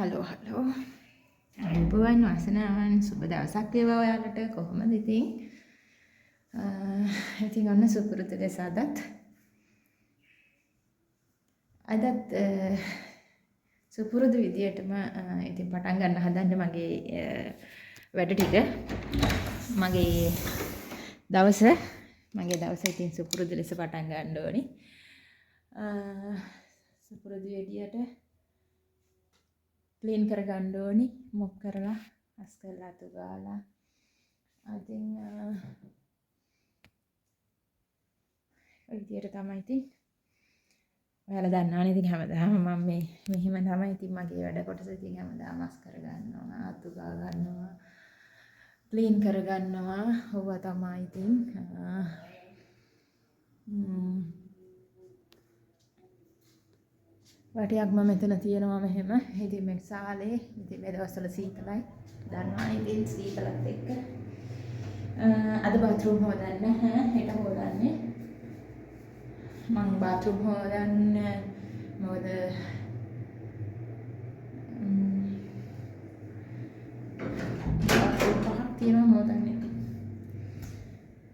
Hello hello අයිබෝවන් වාසනාවන් සුබ දවසක් වේවා ඔයාලට කොහොමද ඉතින් ඉතින් ඔන්න සුපුරුදු ලෙස අදත් සුපුරුදු විදියටම ඉතින් පටන් ගන්න හදන්නේ මගේ වැඩ ටික මගේ දවස ඉතින් සුපුරුදු ලෙස පටන් ගන්න ඕනි සුපුරුදු විදියට ක්ලීන් කරගන්න ඕනි මොක් කරලා අස් කරලා අතු ගාලා ඉතින් ඔය විදියට තමයි ඉතින් ඔයාලා දන්නවනේ ඉතින් හැමදාම මම මෙහිම තමයි ඉතින් මගේ වැඩ කොටස ඉතින් හැමදාම අස් කරගන්නවා අතු ගා ගන්නවා ක්ලීන් කරගන්නවා ඕවා තමයි ඉතින් වටියක් මම මෙතන තියෙනවා මෙහෙම. ඉතින් මේ සාලේ ඉතින් මේ දවස්වල සීතලයි. දන්නවනේ ඉතින් සීතලත් එක්ක. අද බාත්රූම් හොදන්න හෙට හොදන්නේ. මම බාත්රූම් හොදන්න මොකද බාත්රූම් පහක් තියෙනවා හොදන්නේ.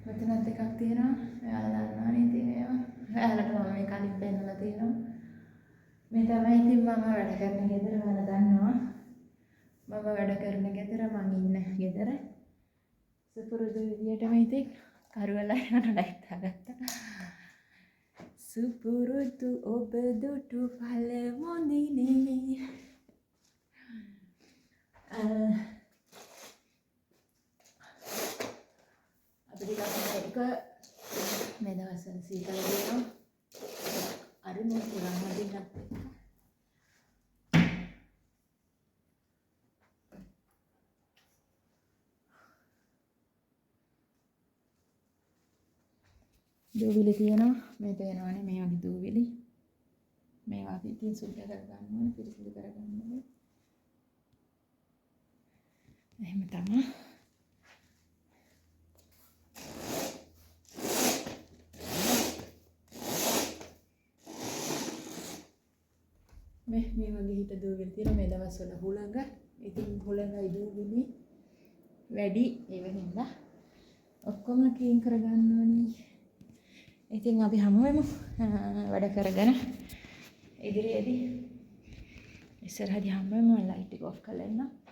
මෙතනත් එකක් තියෙනවා. එයාලා දන්නවනේ ඉතින් ඒවා. එයාලට මම මේ කලින් පෙන්නලා තියෙනවා. මේ තමයි ඉතින් මම වැඩ කරන ගෙදර ඔයාලා දන්නවා මම වැඩ කරන ගෙදර මං ඉන්න ගෙදර සුපුරුදු විදියටම ඉතින් කරුවලා යන ලයිට් දාගත්තා සුපුරුදු ඔබ දුටු පළමු දිනේ අපිට එක මේ දවස්වල සීතල වෙනවා අර මේ පුරාම දිනක් දූවිලි තියෙනවා මේ පේනවනේ මේ වගේ දූවිලි මේවා අපි ඉතින් සුද්ධ කරගන්න ඕනේ පිරිසිදු කරගන්න ඕනේ එහෙම තමයි මේ වගේ හිට දූවිලි තියෙනවා මේ දවස්වල හුළඟ ඉතින් හුළඟයි දූවිලි වැඩි ඒ වෙනින්ද ඔක්කොම ක්ලීන් කරගන්න ඕනේ ඉතින් අපි හමු වෙමු වැඩ කරගෙන ඉදිරියේදී ඉස්සරහදී හමු වෙමු ලයිට් එක ඔෆ් කරලා ඉන්න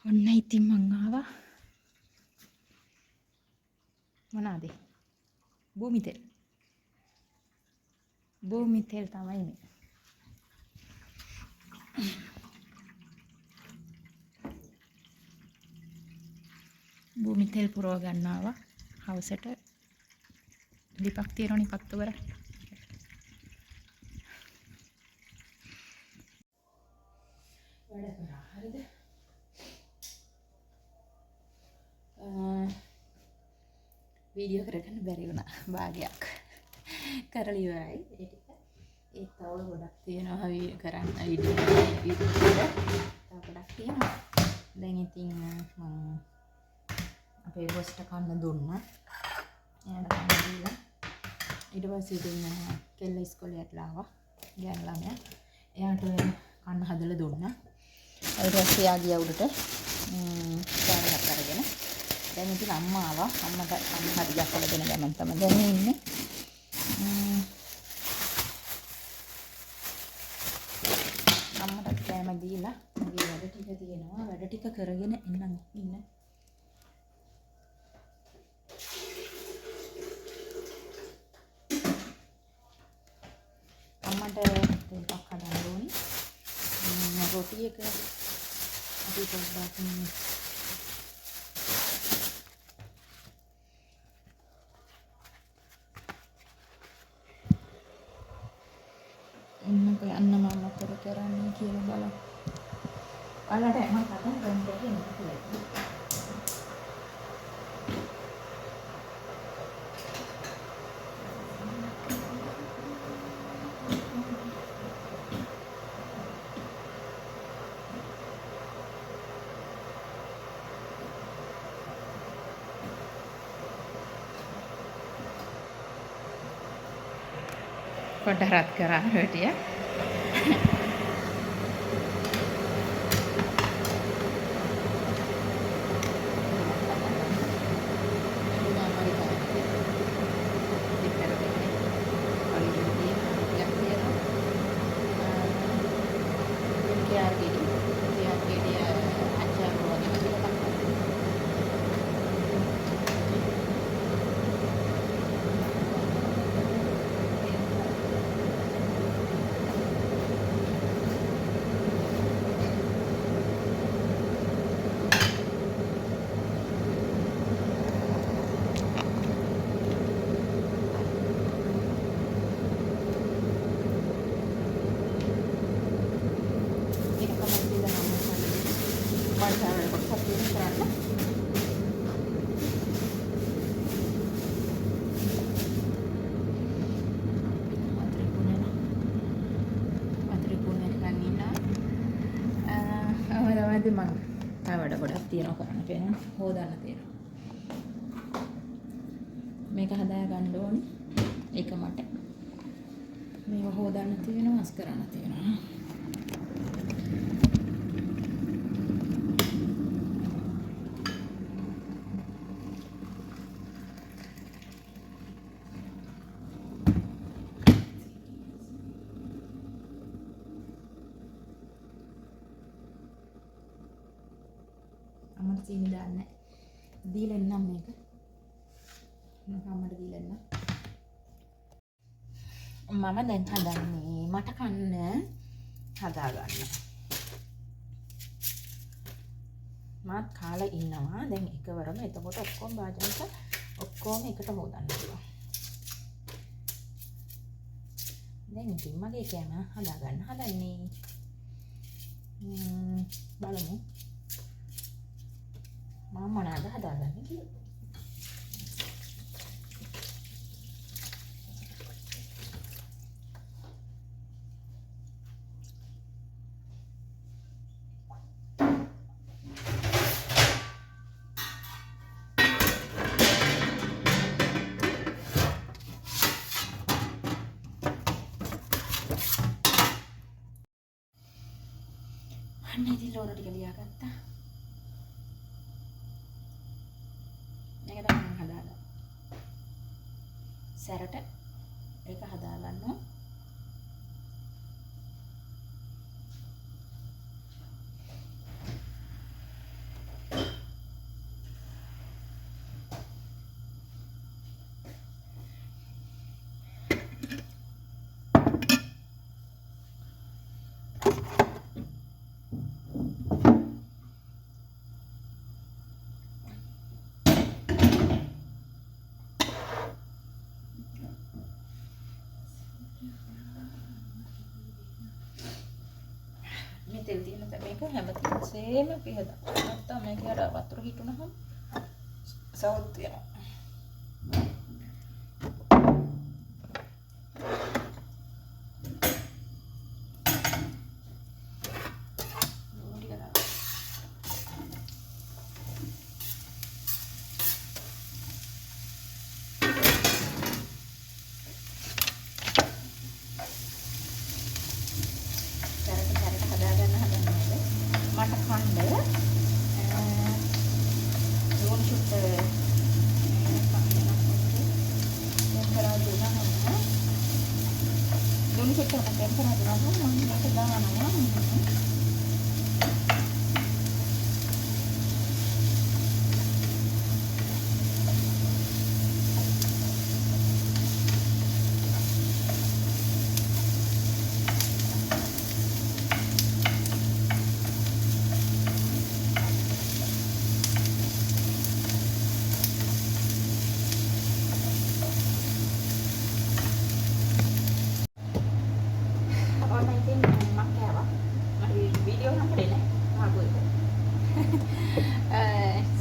ඔන්න ඉතින් මං ආවා මොනවාද භූමි තෙල් තමයි මේ භූමි තෙල් පුරව ගන්නවා හවසට ලිපක් තියෙනවනේ පත්තු කර වැඩ කරා හරිද වීඩියෝ කරගන්න බැරි වුණා භාගයක් කරලා ඉවරයි. ඒ ටික ඒ තව ගොඩක් තියෙනවා කරන්න වීඩියෝ තව ගොඩක් තියෙනවා. දැන් ඉතින් මම අපේ බොස්ට කන්න දුන්නා. එයාට කන්න දීලා ඊට පස්සේ ඉතින් කෙල්ල ඉස්කෝලේට ආවා. ගෑනු ළමයා. එයාට කන්න හදලා දුන්නා. ඊට පස්සේ එයා ගියා උඩට කෑමක් අරගෙන. දැන් ඉතින් අම්මා ආවා. අම්මට කන්න හරියක් කරගෙන ගමන් තමයි දැන් ඉන්නේ. අම්මට කෑම දීලා මගේ වැඩ ටික තියෙනවා. වැඩ ටික කරගෙන එන්නම් ඉන්න. අම්මට දෙකක් හදන්න ඕනේ. රොටි එක අපි පොඩ්ඩක් ඉන්නකෝ යන්න මම මොකද කරන්නේ කියලා බලන්න. ඔයාලට මම කතා කරන්න දෙන්නේ පොඩ්ඩක් රත් කරා රොටිය. මම තව වැඩ ගොඩක් තියෙනවා කරන්න පේනවා. හොදන්න තියෙනවා. මේක හදා ගන්න ඕනේ. ඒක මට. මේක හොදන්න තියෙනවා, අස් කරන්න තියෙනවා. අම්මට සීනි දාන්න දීලා එන්නම් මේක. අම්මට දීලා එන්නම්. මම දැන් හදන්නේ මට කන්න හදා ගන්න. මාත් කාලා ඉන්නවා දැන් එකවරම. එතකොට ඔක්කොම භාජනක ඔක්කොම එකට හොදන්න පුළුවන්. දැන් ඉතින් මගේ කෑම හදා ගන්න හදන්නේ. බලමු මම මොනවද හදාගන්නේ කියලා. අන්න ඉතින් ලෝර ටික ලියාගත්තා. මේක තමයි මම හදාගන්නේ. සැරට ඒක හදා ගන්නවා. තෙල් තියෙන මේක හැමතිස්සෙම පිහදා. නැත්තම් මේක අර වතුර හිටුනහම සවුත් වෙනවා. ලුණු සෙට් එකක් දැම්පරා දානවා මම මේක දානවා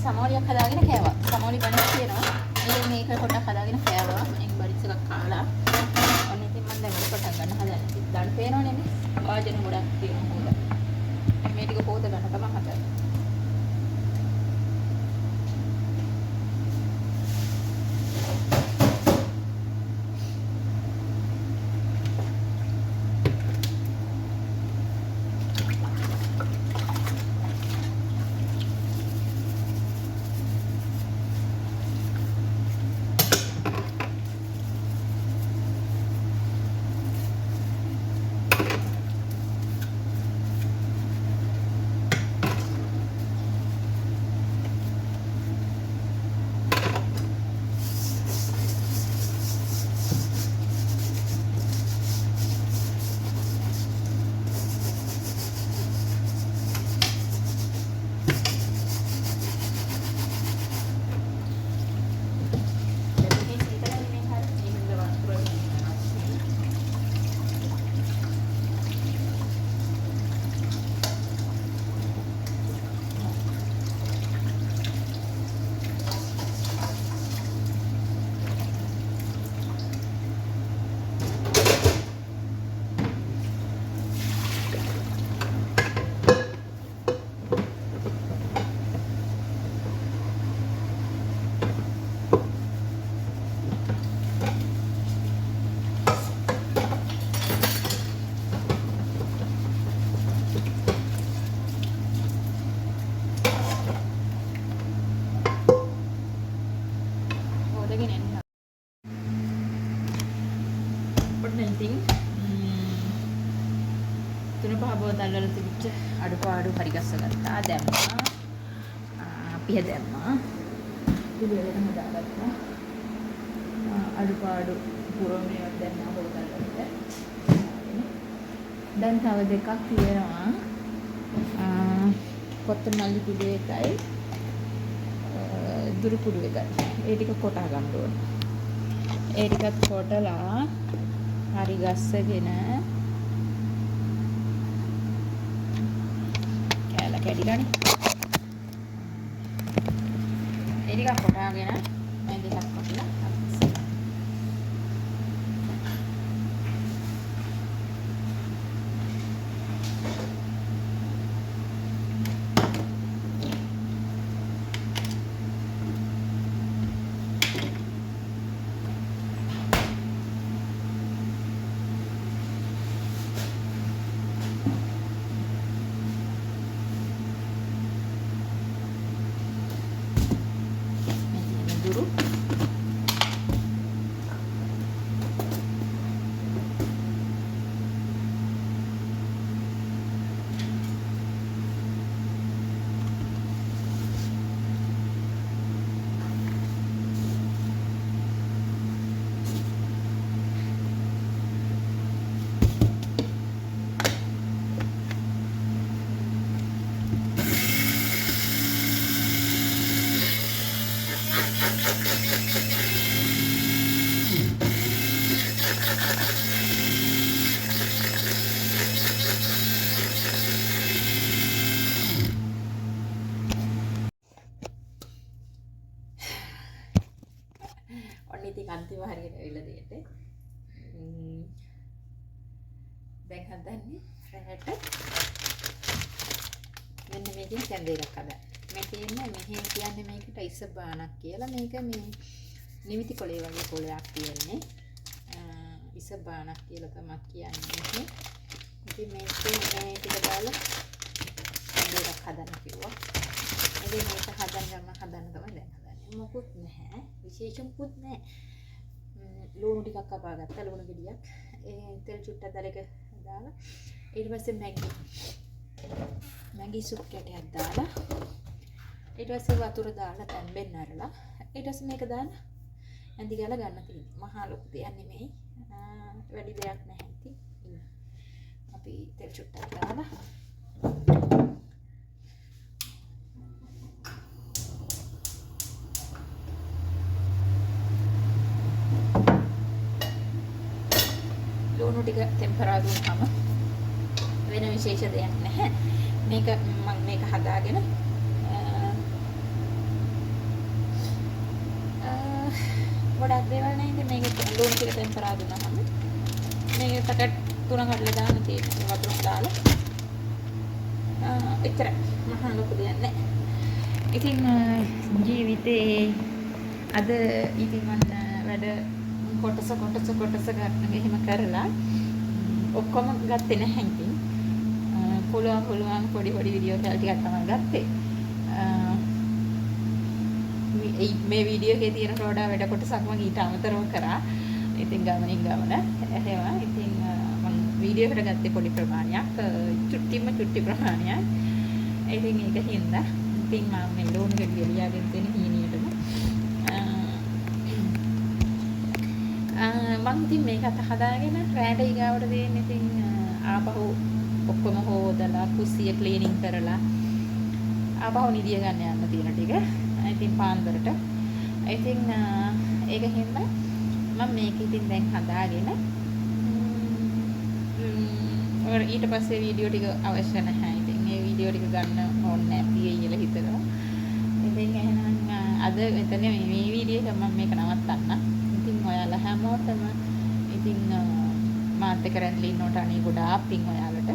සමෝලියක් හදාගෙන කෑවා. සමෝලි බණක් තියෙනවා. ඉතින් මේක පොඩ්ඩක් හදාගෙන කෑවා. මම බරිස් එකක් කාලා. ඔන්න ඉතින් මම දැන් මේක පටන් ගන්න හදන්නේ. ඉතින් දාන්න පේනවනේ නේ. වාජන ගොඩක් තියෙනවා හොද. මේ ටික පොත ගන්න තමයි හදන්නේ. තුන පහ බෝතල් වල තිබිච්ච අඩුපාඩු හරි ගස්සගත්තා දැම්මා පිහ දැම්මා පිළිවෙලට හදාගත්තා අඩුපාඩු පුරවණියක් දැම්මා බෝතල් වලට දැන් තව දෙකක් තියෙනවා කොත්තමල්ලි කුඩු එකයි දුරු කුඩු එකයි ඒ ටික කොටා ගන්න ඕනේ ඒ ටිකත් කොටලා හරි ගස්සගෙන කැඩිලානේ ඒ ටික කොටාගෙන මේ දෙකක් කොටලා ඉතින් අන්තිම හරියට ඇවිල්ලා දෙන්නේ. දැන් හදන්නේ රැට. මෙන්න මේකෙන් කැන්දේලක් හදන්න. මේ තියෙන්නේ මෙහෙන් කියන්නේ මේකට ඉස බානක් කියලා. මේක මේ නිවිති කොලේ වගේ කොලයක් තියෙන්නේ. ඉස බානක් කියලා තමයි කියන්නේ. ඉතින් මේකේ මේ ටික දාලා කැන්දේලක් හදන්න කිව්වා. ඉතින් මේක හදන්න තමයි දැන් හදන්නේ. මොකුත් නැහැ විශේෂ මොකුත් නැහැ ලුණු ටිකක් කපා ගත්තා ලුණු ගෙඩියක් තෙල් චුට්ටක් දාලා ඒක දාලා ඊට පස්සේ මැගි සුප් කැටයක් දාලා ඊට පස්සේ වතුර දාලා තැම්බෙන්න අරලා ඊට පස්සේ මේක දාලා ඇඳි ගාලා ගන්න තියෙනවා. මහා ලොකු දෙයක් නෙමෙයි. වැඩි දෙයක් නැහැ ඉතින්. අපි තෙල් චුට්ටක් දාලා ලුණු ටික ටෙම්පරා දුන්නාම වෙන විශේෂ දෙයක් නැහැ. මේක මම මේක හදාගෙන ගොඩක් දේවල් නැහැ. ඉතින් මේක ලුණු ටික ටෙම්පරා දුන්නාම මේක පැකට් 3කට දාන්න තියෙනවා. වතුර දාලා එච්චර මහා ලොකු දෙයක් නැහැ. ඉතින් ජීවිතේ අද ඉතින් මම වැඩ කොටස ගන්න එහෙම කරලා ඔක්කොම ගත්තේ නැහැ ඉතින්. පුළුවන් පොඩි වීඩියෝ ටිකක් තමයි ගත්තේ. මේ වීඩියෝ එකේ තියෙන වඩා වැඩ කොටසක් මම ඊට අමතරව කරා. ඉතින් ගමනින් ගමන එහෙම. ඉතින් මම වීඩියෝ එකට ගත්තේ පොඩි ප්‍රමාණයක්, චුට්ටි ප්‍රමාණයක්. ඉතින් ඒක හින්දා ඉතින් මම මේ ලෝන් ගෙඩිය ලියාගෙන තියෙන හීනියටම මම ඉතින් මේකත් හදාගෙන රෑට ඊගාවට දෙන්නේ. ඉතින් ආපහු ඔක්කොම හොදලා කුස්සිය ක්ලීනින් කරලා ආපහු නිදිය ගන්න යන්න තියෙන ටික. ඉතින් පාන්දරට. ඉතින් ඒක හින්දා මම මේක ඉතින් දැන් හදාගෙන ඊට පස්සේ වීඩියෝ ටික අවශ්‍ය නැහැ. ඉතින් මේ වීඩියෝ ටික ගන්න ඕනේ නැහැ කියලා හිතනවා. ඉතින් එහෙනම් අද මෙතන මේ වීඩියෝ එක මම මේක නවත්තන්න. ඉතින් ඔයාලා හැමෝටම ඉතින් මාත් එක්ක රැඳිලා ඉන්නකොට අනේ ගොඩාක් පිං ඔයාලට.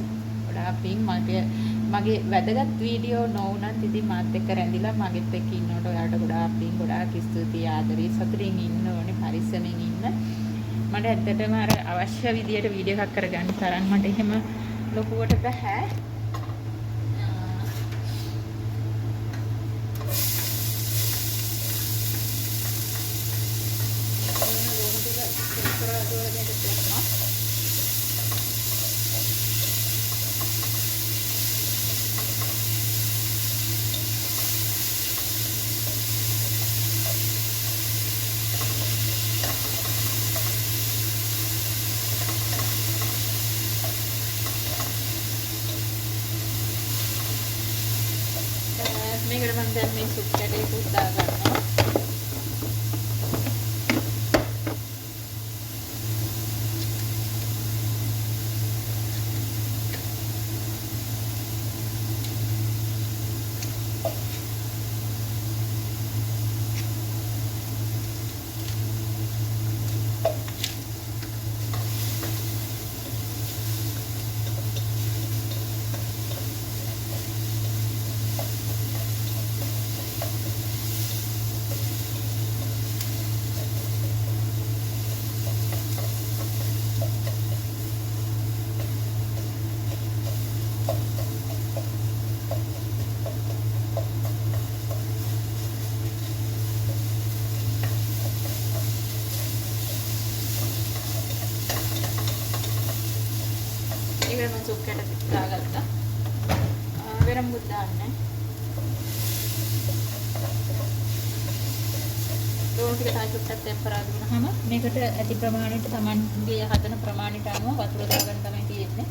ගොඩාක් පිං මගේ වැදගත් වීඩියෝ නොවුනත් ඉතින් මාත් එක්ක රැඳිලා මගෙත් එක්ක ඉන්නකොට ඔයාලට ගොඩාක් පිං ගොඩාක් ස්තුතියි ආදරේ සතුටින් ඉන්න ඕනේ පරිස්සමෙන් ඉන්න. මට ඇත්තටම අර අවශ්‍ය විදියට වීඩියෝ එකක් කරගන්න තරම් මට එහෙම ලොකුවට බෑ. මේකට මම දැන් මේ සුප් කැටේ දා ගන්නවා. ඒකට මම සුප් කැට දාගත්තා. වෙන මුත් දාන්නේ. ලුණු ටික තා චුට්ටක් ටෙම්පරා දුන්නාම මේකට ඇති ප්‍රමාණයට Tamanගේ හදන ප්‍රමාණයට අනුව වතුර දාගන්න තමයි තියෙන්නේ.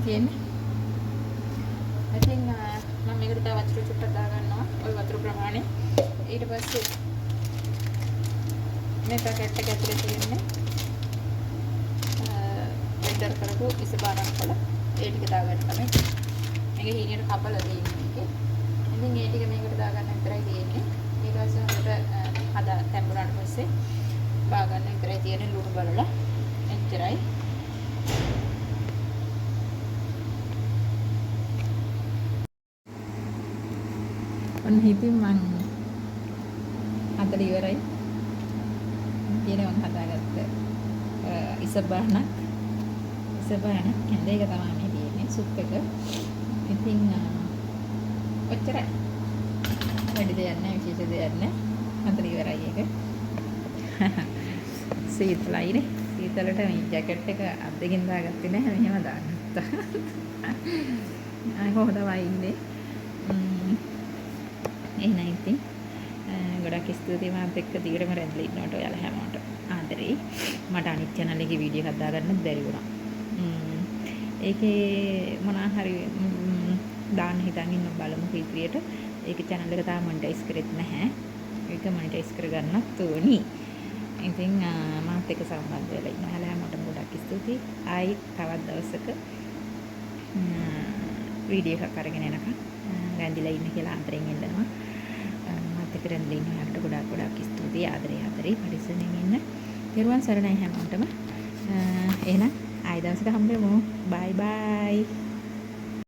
තියෙන්නේ. ඉතින් මම මේකට තව වතුර චුට්ටක් දාගන්නවා. ওই වතුර ප්‍රමාණය. ඊට පස්සේ මේ පැකට් එක ඇතුලේ තියෙන්නේ බෙන්ඩර් කරපු ඉසබානක් වල ඒ ටික දාගන්න තමයි. මේක හීනියට කපලා තියෙන්නේ මේකේ. ඉතින් ඒ ටික මේකට දාගන්න විතරයි තියෙන්නේ. ඊට පස්සේ හොඳට හදා තැඹුණාට පස්සේ බා ගන්න විතරයි තියෙන්නේ ලුණු බලලා. එච්චරයි. ඔන්න හිතින් මං හදලා ඉවරයි. කියන්නේ මං හදාගත්ත ඉසබානක් කැඳ එක තමයි මේ තියෙන්නේ සුප් එක. ඉතින් ඔච්චරයි. වැඩි දෙයක් නැහැ, විශේෂ දෙයක් නැහැ. හදලා ඉවරයි ඒක. සීතලයිනේ. සීතලට මේ ජැකට් එක අද්දකින් දාගත්තේ නැහැ, මෙහෙම දාගත්තා. කොහොමද වයින්නේ? එහෙනම් ඉතින් ගොඩක් ස්තුතියි මාත් එක්ක දිගටම රැඳිලා ඉන්නවට ඔයාලා හැමෝටම ආදරේ. මට අනිත් channel එකේ වීඩියෝ එකක් දාගන්න බැරි වුණා. ඒකේ මොනවා හරි දාන්න හිතන් ඉන්න බලමු කීපියට. ඒකේ channel එක තාම මොනිටයිස් කරෙත් නැහැ. ඒක මොනිටයිස් කරගන්නත් ඕනි. ඉතින් මාත් එක්ක සම්බන්ධ වෙලා ඉන්න ඔයාලා හැමෝටම ගොඩක් ස්තුතියි. ආයි තවත් දවසක වීඩියෝ එකක් අරගෙන එනකම් රැඳිලා ඉන්න කියලා ආදරෙන් ඉල්ලනවා. මාත් එක්ක රැඳිලා ඉන්න ඔයාලට ගොඩක් ස්තුතියි. ආදරේ පරිස්සමෙන් ඉන්න. ඊරුවන් සරණයි හැමෝටම. එහෙනම් ආයි දවසක හම්බෙමු. බයි බයි.